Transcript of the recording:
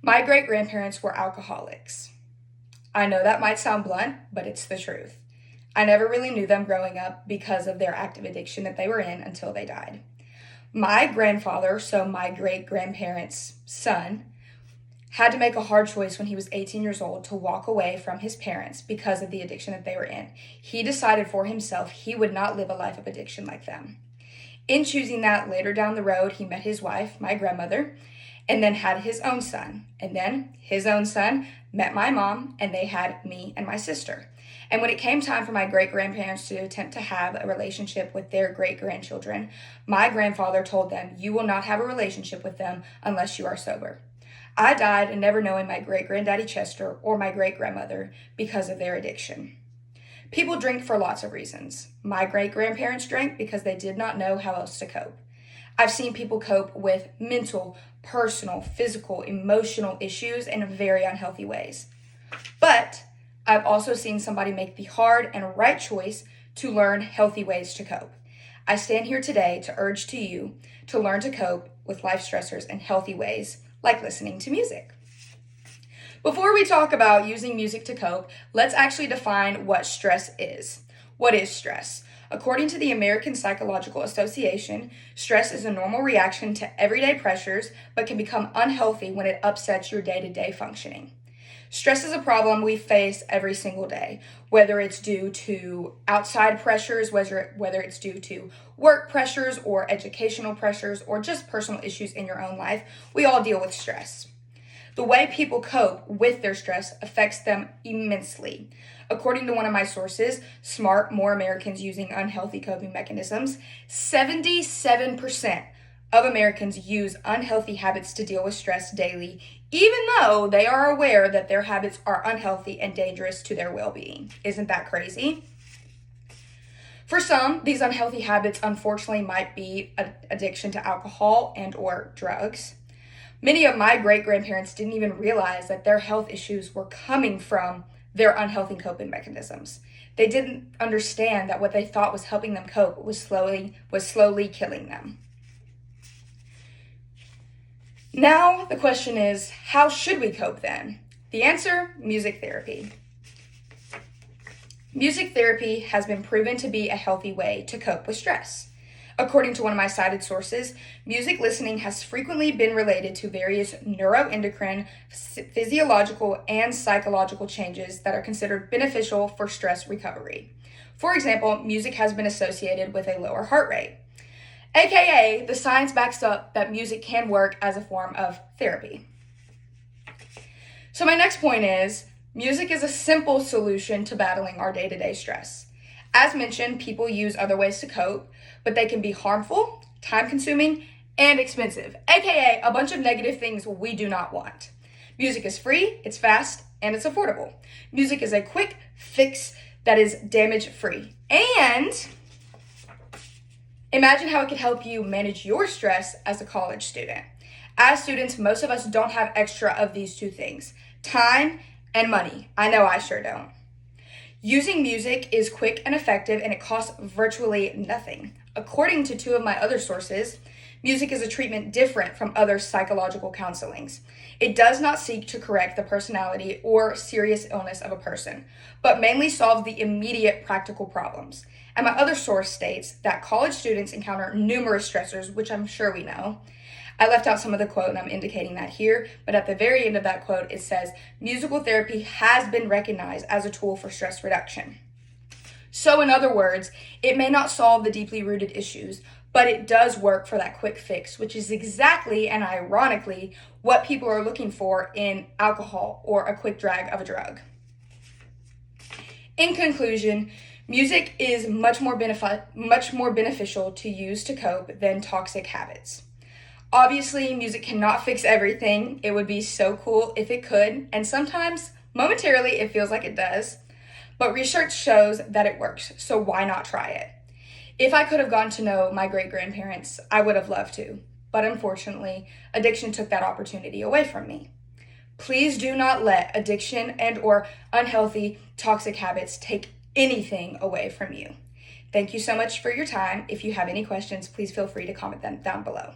My great-grandparents were alcoholics. I know that might sound blunt, but it's the truth. I never really knew them growing up because of their active addiction that they were in until they died. My grandfather, so my great-grandparents' son, had to make a hard choice when he was 18 years old to walk away from his parents because of the addiction that they were in. He decided for himself he would not live a life of addiction like them. In choosing that, later down the road, he met his wife, my grandmother, and then had his own son. And then his own son met my mom, and they had me and my sister. And when it came time for my great-grandparents to attempt to have a relationship with their great-grandchildren, my grandfather told them, "You will not have a relationship with them unless you are sober." I died never knowing my great-granddaddy Chester or my great-grandmother because of their addiction. People drink for lots of reasons. My great-grandparents drank because they did not know how else to cope. I've seen people cope with mental, personal, physical, emotional issues in very unhealthy ways. But I've also seen somebody make the hard and right choice to learn healthy ways to cope. I stand here today to urge to you to learn to cope with life stressors in healthy ways, like listening to music. Before we talk about using music to cope, let's actually define what stress is. What is stress? According to the American Psychological Association, stress is a normal reaction to everyday pressures, but can become unhealthy when it upsets your day-to-day functioning. Stress is a problem we face every single day, whether it's due to outside pressures, whether it's due to work pressures or educational pressures or just personal issues in your own life. We all deal with stress. The way people cope with their stress affects them immensely. According to one of my sources, Smart More Americans Using Unhealthy Coping Mechanisms, 77% of Americans use unhealthy habits to deal with stress daily, even though they are aware that their habits are unhealthy and dangerous to their well-being. Isn't that crazy? For some, these unhealthy habits unfortunately might be addiction to alcohol and or drugs. Many of my great-grandparents didn't even realize that their health issues were coming from their unhealthy coping mechanisms. They didn't understand that what they thought was helping them cope was slowly killing them. Now the question is, how should we cope then? The answer, music therapy. Music therapy has been proven to be a healthy way to cope with stress. According to one of my cited sources, music listening has frequently been related to various neuroendocrine, physiological, and psychological changes that are considered beneficial for stress recovery. For example, music has been associated with a lower heart rate. AKA, the science backs up that music can work as a form of therapy. So my next point is, music is a simple solution to battling our day-to-day stress. As mentioned, people use other ways to cope, but they can be harmful, time-consuming, and expensive, aka a bunch of negative things we do not want. Music is free, it's fast, and it's affordable. Music is a quick fix that is damage-free. And imagine how it could help you manage your stress as a college student. As students, most of us don't have extra of these two things, time and money. I know I sure don't. Using music is quick and effective, and it costs virtually nothing. According to two of my other sources, music is a treatment different from other psychological counselings. It does not seek to correct the personality or serious illness of a person, but mainly solves the immediate practical problems. And my other source states that college students encounter numerous stressors, which I'm sure we know. I left out some of the quote, and I'm indicating that here, but at the very end of that quote, it says, musical therapy has been recognized as a tool for stress reduction. So in other words, it may not solve the deeply rooted issues, but it does work for that quick fix, which is exactly and ironically what people are looking for in alcohol or a quick drag of a drug. In conclusion, music is much more beneficial to use to cope than toxic habits. Obviously, music cannot fix everything. It would be so cool if it could, and sometimes, momentarily, it feels like it does. But research shows that it works, so why not try it? If I could have gotten to know my great-grandparents, I would have loved to. But unfortunately, addiction took that opportunity away from me. Please do not let addiction and or unhealthy, toxic habits take anything away from you. Thank you so much for your time. If you have any questions, please feel free to comment them down below.